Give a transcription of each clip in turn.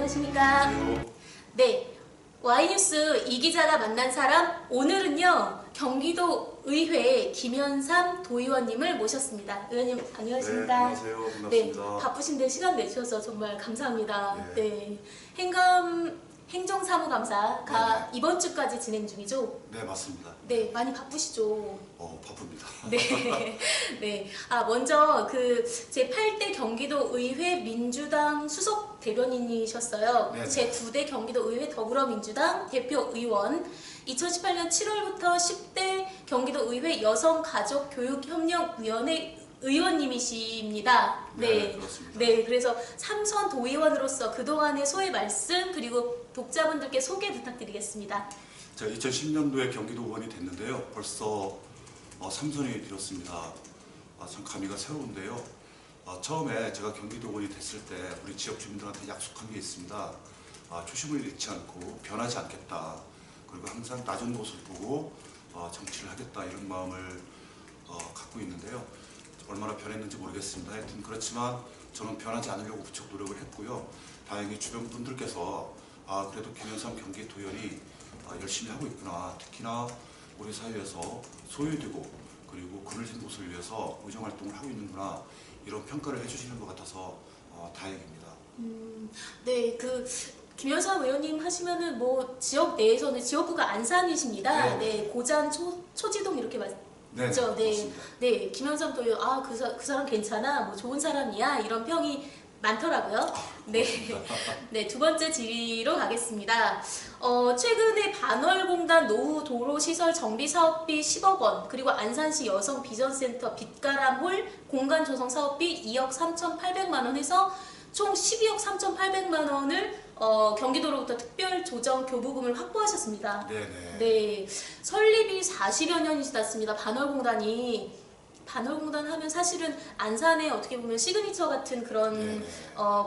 안녕하십니까. 안녕하세요. 네, Y뉴스 이 기자가 만난 사람, 오늘은요 경기도 의회 김현삼 도의원님을 모셨습니다. 의원님 안녕하십니까. 네, 안녕하세요. 반갑습니다. 네, 바쁘신데 시간 내주셔서 정말 감사합니다. 네. 행정사무감사가 네. 이번 주까지 진행 중이죠? 네, 맞습니다. 네, 많이 바쁘시죠? 바쁩니다. 네. 네. 먼저 제 8대 경기도 의회 민주당 수석 대변인이셨어요. 네네. 제 9대 경기도 의회 더불어민주당 대표 의원. 2018년 7월부터 10대 경기도 의회 여성가족교육협력위원회 의원님이십니다. 네, 그렇습니다. 네, 그래서 삼선 도의원으로서 그동안의 소회 말씀 그리고 독자분들께 소개 부탁드리겠습니다. 제가 2010년도에 경기도 의원이 됐는데요. 벌써 3선이 되었습니다. 참 감회가 새로운데요. 처음에 제가 경기도 의원이 됐을 때 우리 지역 주민들한테 약속한 게 있습니다. 초심을 잃지 않고 변하지 않겠다. 그리고 항상 낮은 곳을 보고 정치를 하겠다 이런 마음을 갖고 있는데요. 얼마나 변했는지 모르겠습니다. 하여튼 그렇지만 저는 변하지 않으려고 무척 노력을 했고요. 다행히 주변 분들께서 그래도 김현삼 경기도의원이 열심히 하고 있구나. 특히나 우리 사회에서 소외되고 그리고 그늘진 곳을 위해서 의정활동을 하고 있는구나. 이런 평가를 해주시는 것 같아서 다행입니다. 네, 김현삼 의원님 하시면은 지역 내에서는 지역구가 안산이십니다. 네. 네, 고잔 초지동 이렇게 맞죠? 네, 네, 맞습니다. 네, 김현삼 도의원 그 사람 괜찮아, 좋은 사람이야 이런 평이 많더라고요. 네, 네, 두 번째 질의로 가겠습니다. 최근에 반월공단 노후 도로시설 정비 사업비 10억 원, 그리고 안산시 여성 비전센터 빛가람홀 공간 조성 사업비 2억 3,800만 원 해서 총 12억 3,800만 원을 경기도로부터 특별 조정 교부금을 확보하셨습니다. 네네. 네, 설립이 40여 년이 지났습니다. 반월공단 하면 사실은 안산의 어떻게 보면 시그니처 같은 그런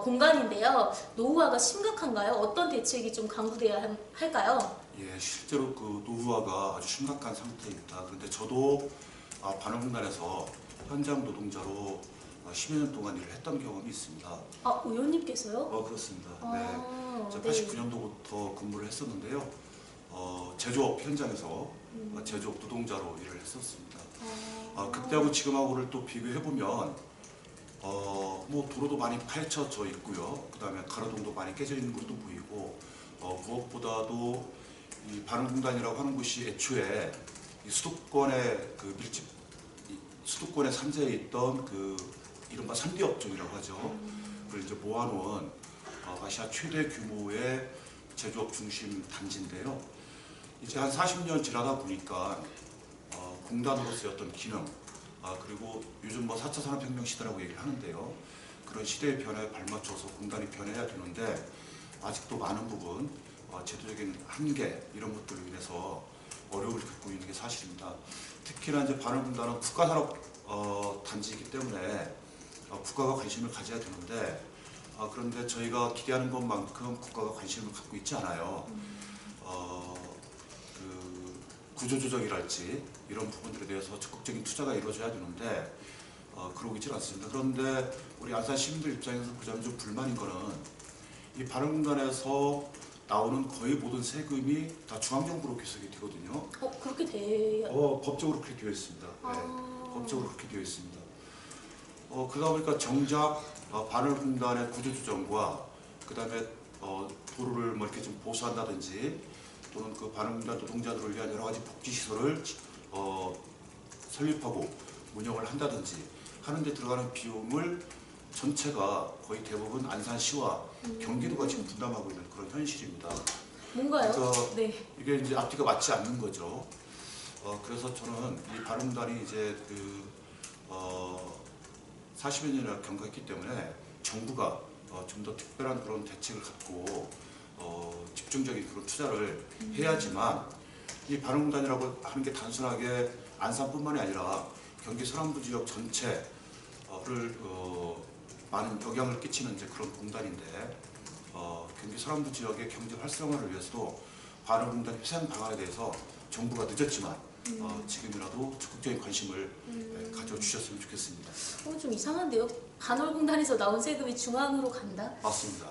공간인데요. 노후화가 심각한가요? 어떤 대책이 좀 강구돼야 할까요? 예, 실제로 그 노후화가 아주 심각한 상태입니다. 그런데 저도 반월공단에서 현장 노동자로 10여 년 동안 일을 했던 경험이 있습니다. 의원님께서요? 그렇습니다. 네. 제가 89년도부터 근무를 했었는데요. 제조업 현장에서 제조업 노동자로 일을 했었습니다. 그때하고 지금하고를 또 비교해보면 도로도 많이 파헤쳐져 있고요. 그 다음에 가로등도 많이 깨져 있는 것도 보이고 무엇보다도 이 반월공단이라고 하는 곳이 애초에 이 수도권의 수도권의 산재에 있던 이른바 3D 업종이라고 하죠. 그걸 이제 모아놓은 아시아 최대 규모의 제조업 중심 단지인데요. 이제 한 40년 지나다 보니까 공단으로서의 어떤 기능, 그리고 요즘 4차 산업혁명 시대라고 얘기를 하는데요. 그런 시대의 변화에 발맞춰서 공단이 변해야 되는데 아직도 많은 부분 제도적인 한계 이런 것들로 인해서 어려움을 겪고 있는 게 사실입니다. 특히나 이제 반월공단은 국가산업 단지이기 때문에 국가가 관심을 가져야 되는데 그런데 저희가 기대하는 것만큼 국가가 관심을 갖고 있지 않아요. 구조조정이랄지 이런 부분들에 대해서 적극적인 투자가 이루어져야 되는데 그러고 있지는 않습니다. 그런데 우리 안산 시민들 입장에서 가장 좀 불만인 거는 이 반월공단에서 나오는 거의 모든 세금이 다 중앙정부로 귀속이 되거든요. 그렇게 돼요? 법적으로 그렇게 되어 있습니다. 네, 법적으로 그렇게 되어 있습니다. 그러다 보니까 정작 반월공단의 구조조정과 그 다음에 도로를 이렇게 좀 보수한다든지 또는 그 반월공단 노동자들을 위한 여러 가지 복지시설을 설립하고 운영을 한다든지 하는데 들어가는 비용을 전체가 거의 대부분 안산시와 경기도가 지금 분담하고 있는 그런 현실입니다. 뭔가요? 그래서 네. 이게 이제 앞뒤가 맞지 않는 거죠. 그래서 저는 이 반월공단이 이제 40여 년이나 경과했기 때문에 정부가 좀 더 특별한 그런 대책을 갖고 집중적인 그런 투자를 해야지만 이 반월공단이라고 하는 게 단순하게 안산뿐만이 아니라 경기 서남부 지역 전체를 많은 영향을 끼치는 이제 그런 공단인데 경기 서남부 지역의 경제 활성화를 위해서도 반월공단 폐쇄 방안에 대해서 정부가 늦었지만 지금이라도 적극적인 관심을 가져주셨으면 좋겠습니다. 좀 이상한데요? 반월공단에서 나온 세금이 중앙으로 간다? 맞습니다.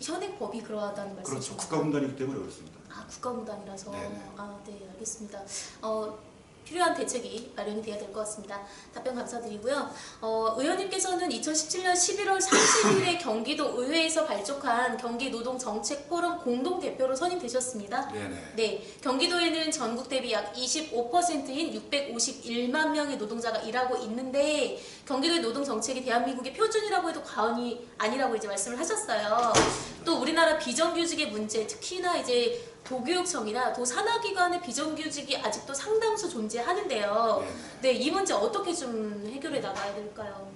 현행법이 그러하다는 그렇죠. 말씀이십니까? 국가공단이기 때문에 그렇습니다. 아, 국가공단이라서. 네네. 아, 네, 알겠습니다. 필요한 대책이 마련이 돼야 될 것 같습니다. 답변 감사드리고요. 의원님께서는 2017년 11월 30일에 경기도 의회에서 발족한 경기노동정책포럼 공동대표로 선임되셨습니다. 네네. 네, 경기도에는 전국 대비 약 25%인 651만 명의 노동자가 일하고 있는데 경기도의 노동정책이 대한민국의 표준이라고 해도 과언이 아니라고 이제 말씀을 하셨어요. 또 우리나라 비정규직의 문제, 특히나 이제 도교육청이나 도산하기관의 비정규직이 아직도 상당수 존재하는데요. 네, 이 문제 어떻게 좀 해결해 나가야 될까요?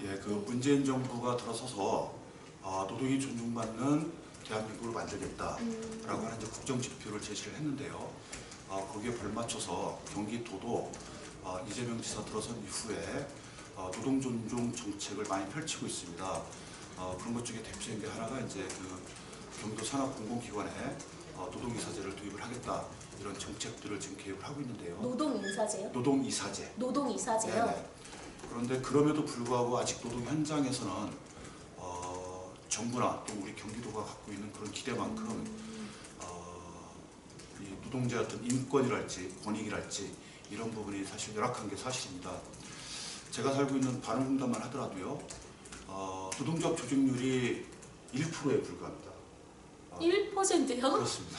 예, 그 문재인 정부가 들어서서 노동이 존중받는 대한민국을 만들겠다라고 하는 이제 국정 지표를 제시를 했는데요. 거기에 걸맞춰서 경기도도 이재명 지사 들어선 이후에 노동 존중 정책을 많이 펼치고 있습니다. 그런 것 중에 대표적인 게 하나가 이제 그 경기도 산업공공기관에 노동이사제를 도입을 하겠다 이런 정책들을 지금 계획을 하고 있는데요. 노동인사제요? 노동이사제. 노동이사제요? 네네. 그런데 그럼에도 불구하고 아직 노동 현장에서는 정부나 또 우리 경기도가 갖고 있는 그런 기대만큼 이 노동자의 어떤 인권이랄지 권익이랄지 이런 부분이 사실 열악한 게 사실입니다. 제가 살고 있는 반환공단만 하더라도요. 노동조합 조직률이 1%에 불과합니다. 1%요? 그렇습니다.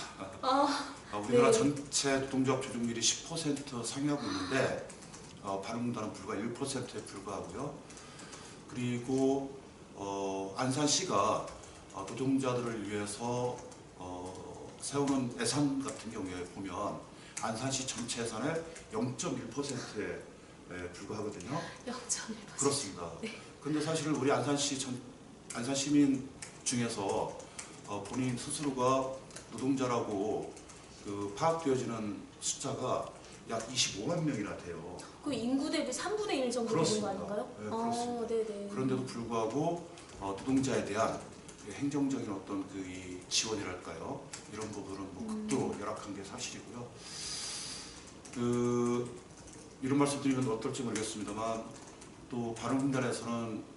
우리나라 네. 전체 노동조합 조직률이 10% 상회하고 있는데 반환공단은 불과 1%에 불과하고요. 그리고 안산시가 노동자들을 위해서 세우는 예산 같은 경우에 보면 안산시 전체 예산의 0.1%에 불과하거든요. 0.1%. 그렇습니다. 네. 근데 사실 우리 안산 시민 중에서 본인 스스로가 노동자라고 그 파악되어지는 숫자가 약 25만 명이나 돼요. 그 인구 대비 3분의 1 정도 되는 거 그렇습니다. 아닌가요? 네, 그렇습니다. 네네. 그런데도 불구하고 노동자에 대한 행정적인 어떤 그 지원이랄까요? 이런 부분은 뭐 극도로 열악한 게 사실이고요. 이런 말씀 드리면 어떨지 모르겠습니다만 또 반환공단에서는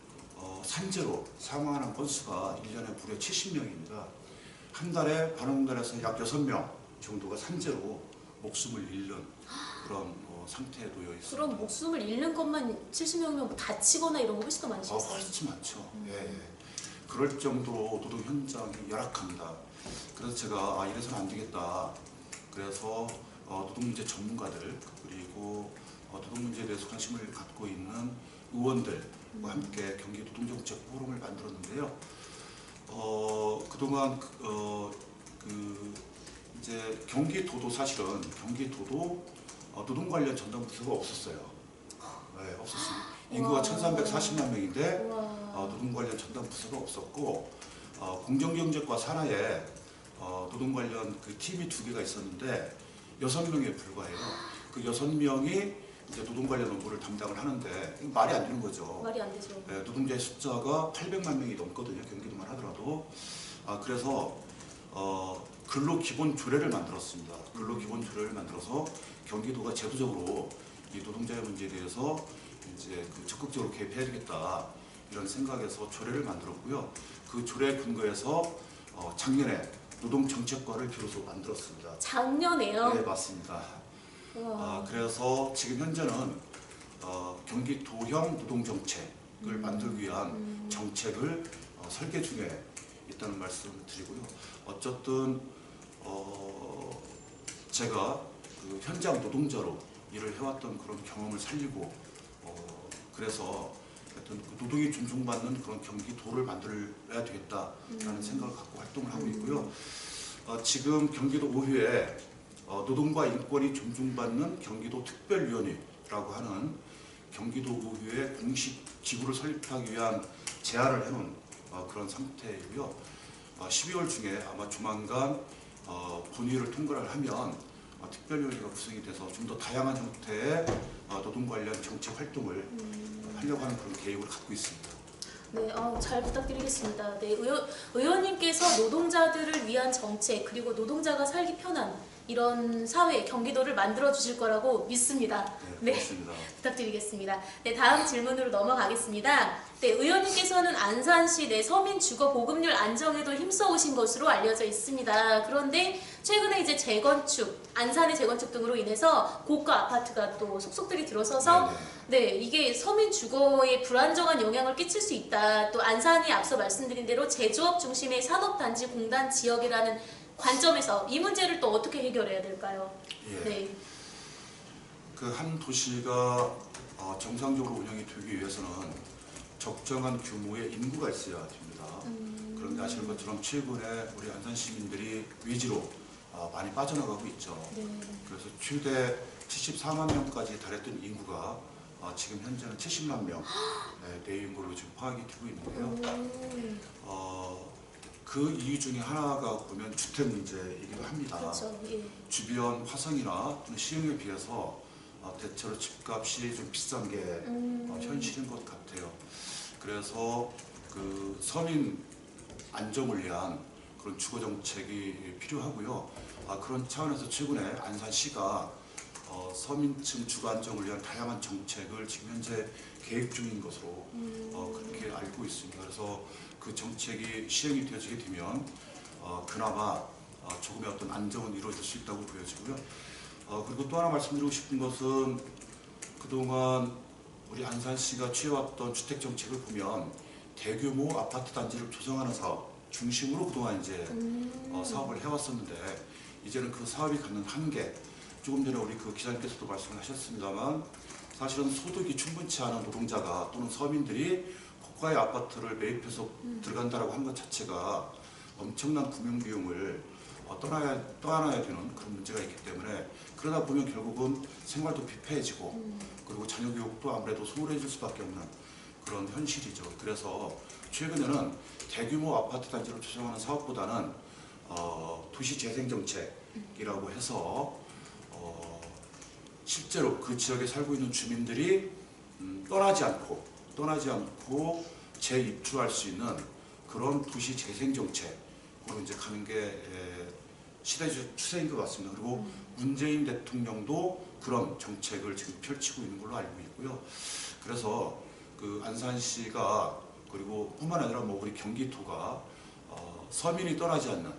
산재로 사망하는 건수가 1년에 무려 70명입니다. 한 달에 반환공단에서 약 6명 정도가 산재로 목숨을 잃는 그런 상태에 놓여 있습니다. 그럼 목숨을 잃는 것만 70명이면 다치거나 이런 거 훨씬 더 많으시겠어요? 훨씬 많죠. 예. 그럴 정도로 노동 현장이 열악합니다. 그래서 제가 이래서는 안 되겠다. 그래서 노동 문제 전문가들 그리고 노동 문제에 대해서 관심을 갖고 있는 의원들과 함께 경기 노동정책 포럼을 만들었는데요. 그동안 이제 경기도도 사실은 노동 관련 전담 부서가 없었어요. 네, 없었습니다. 인구가 1,340만 명인데 노동 관련 전담 부서가 없었고 공정경제과 산하에 노동 관련 그 팀이 2개가 있었는데 6명에 불과해요. 그 6명이 이제 노동 관련 업무를 담당을 하는데 이거 말이 안 되는 거죠. 말이 안 되죠. 네, 노동자의 숫자가 800만 명이 넘거든요. 경기도만 하더라도. 그래서 근로기본조례를 만들었습니다. 근로기본조례를 만들어서 경기도가 제도적으로 이 노동자의 문제에 대해서 이제 적극적으로 개입해야 되겠다 이런 생각에서 조례를 만들었고요. 그 조례 근거에서 작년에 노동정책과를 비로소 만들었습니다. 작년에요? 네, 맞습니다. 그래서 지금 현재는 경기도형 노동정책을 만들기 위한 정책을 설계 중에 있다는 말씀을 드리고요. 어쨌든 제가 그 현장 노동자로 일을 해왔던 그런 경험을 살리고 그래서 하여튼 그 노동이 존중받는 그런 경기도를 만들어야 되겠다라는 생각을 갖고 활동을 하고 있고요. 지금 경기도 의회에 노동과 인권이 존중받는 경기도 특별위원회라고 하는 경기도 의회의 공식 기구를 설립하기 위한 제안을 해놓은 그런 상태이고요. 12월 중에 아마 조만간 본회의를 통과를 하면 특별위원회가 구성이 돼서 좀 더 다양한 형태의 노동 관련 정책 활동을 하려고 하는 그런 계획을 갖고 있습니다. 네, 잘 부탁드리겠습니다. 네, 의원님께서 노동자들을 위한 정책 그리고 노동자가 살기 편한 이런 사회, 경기도를 만들어 주실 거라고 믿습니다. 네, 고맙습니다. 부탁드리겠습니다. 네, 다음 질문으로 넘어가겠습니다. 네, 의원님께서는 안산시 내 서민 주거 보급률 안정에도 힘써 오신 것으로 알려져 있습니다. 그런데 최근에 이제 재건축, 안산의 재건축 등으로 인해서 고가 아파트가 또 속속들이 들어서서 네, 이게 서민 주거에 불안정한 영향을 끼칠 수 있다. 또 안산이 앞서 말씀드린 대로 제조업 중심의 산업단지 공단 지역이라는 관점에서 이 문제를 또 어떻게 해결해야 될까요? 예. 네. 그 한 도시가 정상적으로 운영이 되기 위해서는 적정한 규모의 인구가 있어야 됩니다. 그런데 아시는 것처럼 최근에 우리 안산 시민들이 외지로 많이 빠져나가고 있죠. 네. 그래서 최대 74만 명까지 달했던 인구가 지금 현재는 70만 명 대인 걸로 지금 파악이 되고 있는데요. 그 이유 중에 하나가 보면 주택 문제이기도 합니다. 그렇죠. 예. 주변 화성이나 시흥에 비해서 대체로 집값이 좀 비싼 게 현실인 것 같아요. 그래서 그 서민 안정을 위한 그런 주거 정책이 필요하고요. 그런 차원에서 최근에 안산시가 서민층 주거 안정을 위한 다양한 정책을 지금 현재 계획 중인 것으로 그렇게 알고 있습니다. 그래서 그 정책이 시행이 되어지게 되면 그나마 조금의 어떤 안정은 이루어질 수 있다고 보여지고요. 그리고 또 하나 말씀드리고 싶은 것은 그동안 우리 안산시가 취해왔던 주택 정책을 보면 대규모 아파트 단지를 조성하는 사업 중심으로 그동안 이제 사업을 해왔었는데 이제는 그 사업이 갖는 한계, 조금 전에 우리 그 기자님께서도 말씀을 하셨습니다만 사실은 소득이 충분치 않은 노동자가 또는 서민들이 고가의 아파트를 매입해서 들어간다라고 한 것 자체가 엄청난 구명 비용을 떠안아야 되는 그런 문제가 있기 때문에 그러다 보면 결국은 생활도 비폐해지고 그리고 자녀 교육도 아무래도 소홀해질 수밖에 없는 그런 현실이죠. 그래서 최근에는 대규모 아파트 단지를 조성하는 사업보다는 도시재생정책이라고 해서 실제로 그 지역에 살고 있는 주민들이 떠나지 않고 재입주할 수 있는 그런 도시재생정책으로 이제 가는 게 시대 추세인 것 같습니다. 그리고 문재인 대통령도 그런 정책을 지금 펼치고 있는 걸로 알고 있고요. 그래서 그 안산시가 그리고 뿐만 아니라 뭐 우리 경기도가 서민이 떠나지 않는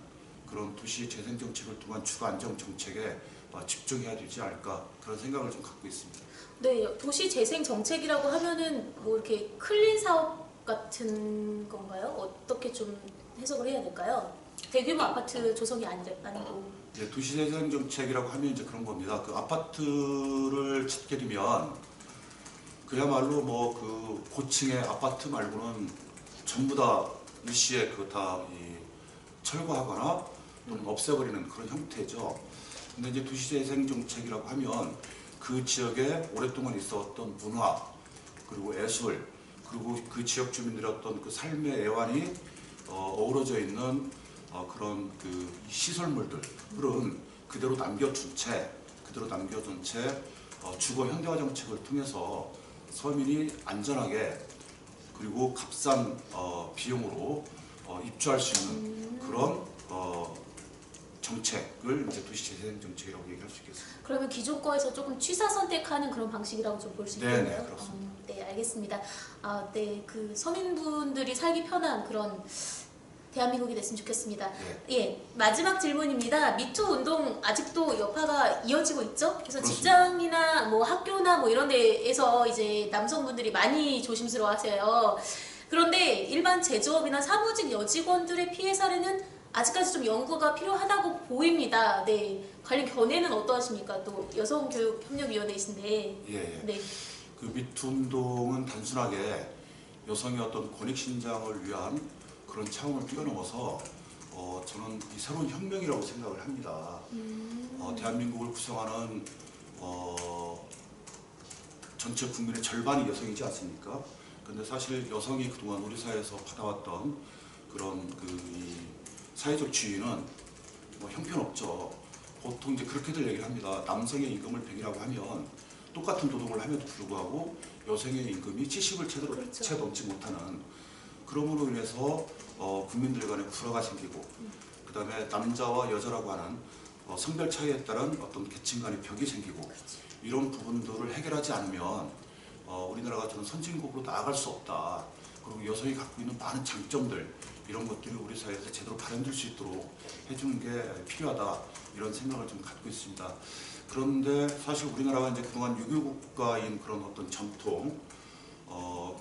그런 도시 재생 정책을 통한 주거 안정 정책에 집중해야 되지 않을까 그런 생각을 좀 갖고 있습니다. 네, 도시 재생 정책이라고 하면은 뭐 이렇게 클린 사업 같은 건가요? 어떻게 좀 해석을 해야 될까요? 대규모 아파트 조성이 아니고. 네, 도시 재생 정책이라고 하면 이제 그런 겁니다. 그 아파트를 짓게 되면 그야말로 뭐 그 고층의 아파트 말고는 전부 다 일시에 그 다 철거하거나 또는 없애버리는 그런 형태죠. 근데 이제 도시재생 정책이라고 하면 그 지역에 오랫동안 있었던 문화 그리고 예술 그리고 그 지역 주민들의 어떤 그 삶의 애환이 어우러져 있는 그런 그 시설물들은 그대로 남겨둔 채 주거 현대화 정책을 통해서 서민이 안전하게 그리고 값싼 비용으로 입주할 수 있는 그런 정책을 이제 도시재생 정책이라고 얘기할 수 있겠습니다. 그러면 기존 거에서 조금 취사 선택하는 그런 방식이라고 좀 볼 수 네, 있겠네요. 네, 그렇습니다. 네, 알겠습니다. 네, 그 서민분들이 살기 편한 그런 대한민국이 됐으면 좋겠습니다. 네. 예, 마지막 질문입니다. 미투 운동 아직도 여파가 이어지고 있죠? 그래서 그렇습니다. 직장이나 뭐 학교나 뭐 이런 데에서 이제 남성분들이 많이 조심스러워하세요. 그런데 일반 제조업이나 사무직 여직원들의 피해 사례는 아직까지 좀 연구가 필요하다고 보입니다. 네, 관련 견해는 어떠하십니까? 또 여성교육협력위원회이신데. 예. 네. 그 미투 운동은 단순하게 여성의 어떤 권익 신장을 위한 그런 차원을 뛰어넘어서 저는 이 새로운 혁명이라고 생각을 합니다. 대한민국을 구성하는 전체 국민의 절반이 여성이지 않습니까? 근데 사실 여성이 그동안 우리 사회에서 받아왔던 그런 이 사회적 지위는 뭐 형편없죠. 보통 이제 그렇게들 얘기를 합니다. 남성의 임금을 100이라고 하면 똑같은 노동을 함에도 불구하고 여성의 임금이 70을 그렇죠. 채 넘지 못하는 그럼으로 인해서 국민들 간에 불화가 생기고 그 다음에 남자와 여자라고 하는 성별 차이에 따른 어떤 계층 간의 벽이 생기고 이런 부분들을 해결하지 않으면 우리나라가 저는 선진국으로 나아갈 수 없다. 그리고 여성이 갖고 있는 많은 장점들 이런 것들이 우리 사회에서 제대로 발현될 수 있도록 해주는 게 필요하다. 이런 생각을 좀 갖고 있습니다. 그런데 사실 우리나라가 이제 그동안 유교국가인 그런 어떤 전통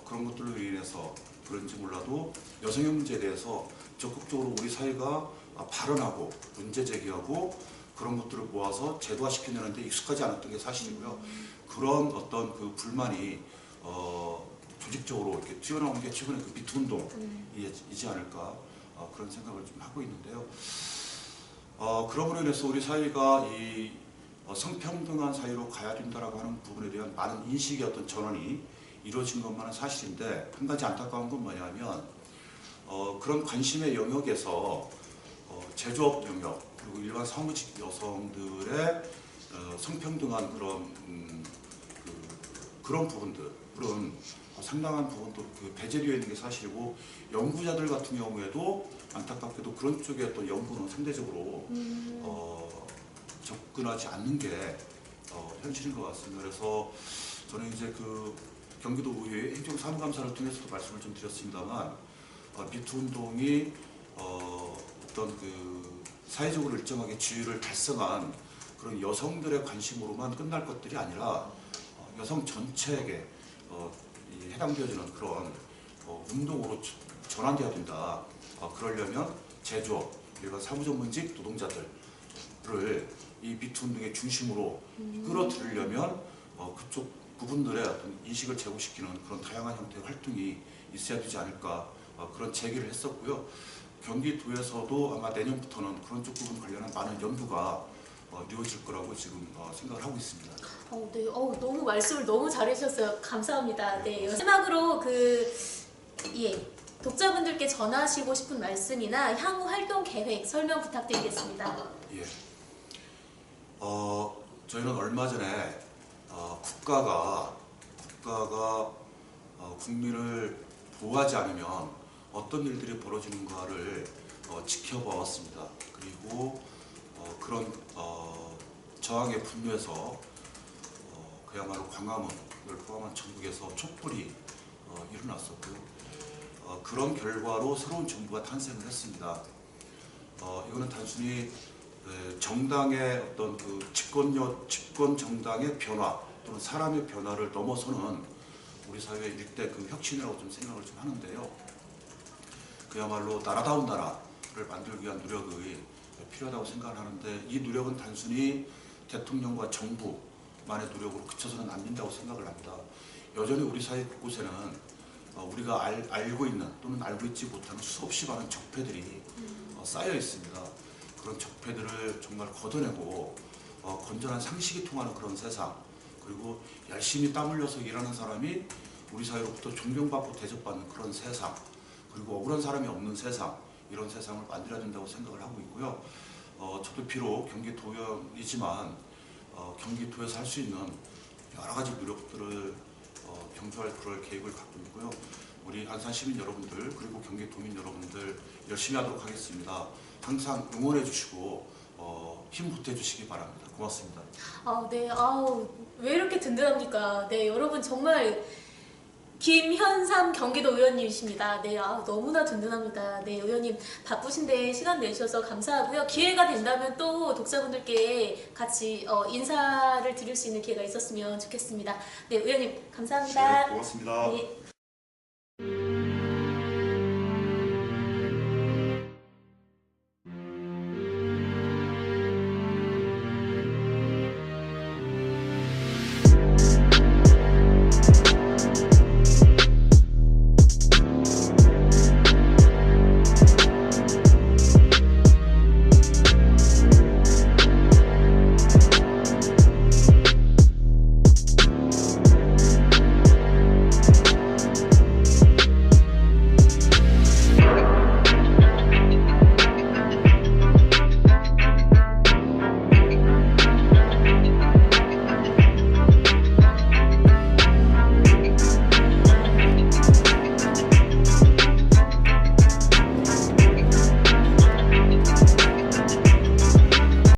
그런 것들로 인해서 그런지 몰라도 여성의 문제에 대해서 적극적으로 우리 사회가 발언하고 문제 제기하고 그런 것들을 모아서 제도화시키려는데 익숙하지 않았던 게 사실이고요. 그런 어떤 그 불만이 조직적으로 이렇게 튀어나온 게 최근에 그 미투 운동이지 않을까 그런 생각을 좀 하고 있는데요. 그럼으로 인해서 우리 사회가 이 성평등한 사회로 가야 된다라고 하는 부분에 대한 많은 인식의 어떤 전환이 이루어진 것만은 사실인데 한 가지 안타까운 건 뭐냐면 그런 관심의 영역에서 제조업 영역 그리고 일반 사무직 여성들의 성평등한 그런 부분들은 상당한 부분도 배제되어 있는 게 사실이고 연구자들 같은 경우에도 안타깝게도 그런 쪽의 어떤 연구는 상대적으로 접근하지 않는 게 현실인 것 같습니다. 그래서 저는 이제 그 경기도의회 행정사무감사를 통해서도 말씀을 좀 드렸습니다만 미투 운동이 어떤 그 사회적으로 일정하게 지위를 달성한 그런 여성들의 관심으로만 끝날 것들이 아니라 여성 전체에게 해당되어지는 그런 운동으로 전환되어야 된다. 그러려면 제조업, 일반 사무전문직 노동자들을 이 미투 운동의 중심으로 끌어들이려면 그쪽 부분들의 어떤 인식을 제고시키는 그런 다양한 형태의 활동이 있어야 되지 않을까 그런 제기를 했었고요. 경기도에서도 아마 내년부터는 그런 쪽 부분 관련한 많은 연구가 이루어질 거라고 지금 생각을 하고 있습니다. 네, 너무 말씀을 너무 잘해주셨어요. 감사합니다. 네, 마지막으로 독자분들께 전하시고 싶은 말씀이나 향후 활동 계획 설명 부탁드리겠습니다. 예. 저희는 얼마 전에 국가가 국민을 보호하지 않으면 어떤 일들이 벌어지는가를 지켜보았습니다. 그리고 그런 저항의 분노에서 그야말로 광화문을 포함한 전국에서 촛불이 일어났었고요. 그런 결과로 새로운 정부가 탄생을 했습니다. 이거는 단순히 정당의 어떤 그 집권 정당의 변화 또는 사람의 변화를 넘어서는 우리 사회의 일대 그 혁신이라고 좀 생각을 좀 하는데요. 그야말로 나라다운 나라를 만들기 위한 노력이 필요하다고 생각을 하는데 이 노력은 단순히 대통령과 정부만의 노력으로 그쳐서는 안 된다고 생각을 합니다. 여전히 우리 사회 곳곳에는 우리가 알고 있는 또는 알고 있지 못하는 수없이 많은 적폐들이 쌓여 있습니다. 그런 적폐들을 정말 걷어내고 건전한 상식이 통하는 그런 세상 그리고 열심히 땀 흘려서 일하는 사람이 우리 사회로부터 존경받고 대접받는 그런 세상 그리고 억울한 사람이 없는 세상 이런 세상을 만들어야 된다고 생각을 하고 있고요. 저도 비록 경기도의원이지만 경기도에서 할 수 있는 여러 가지 노력들을 경주할 그럴 계획을 갖고 있고요. 우리 안산 시민 여러분들 그리고 경기도민 여러분들 열심히 하도록 하겠습니다. 항상 응원해 주시고 힘 보태 주시기 바랍니다. 고맙습니다. 네, 왜 이렇게 든든합니까? 네, 여러분 정말 김현삼 경기도 의원님이십니다. 네, 너무나 든든합니다. 네, 의원님 바쁘신데 시간 내주셔서 감사하고요. 기회가 된다면 또 독자분들께 같이 인사를 드릴 수 있는 기회가 있었으면 좋겠습니다. 네, 의원님 감사합니다. 네, 고맙습니다. 네.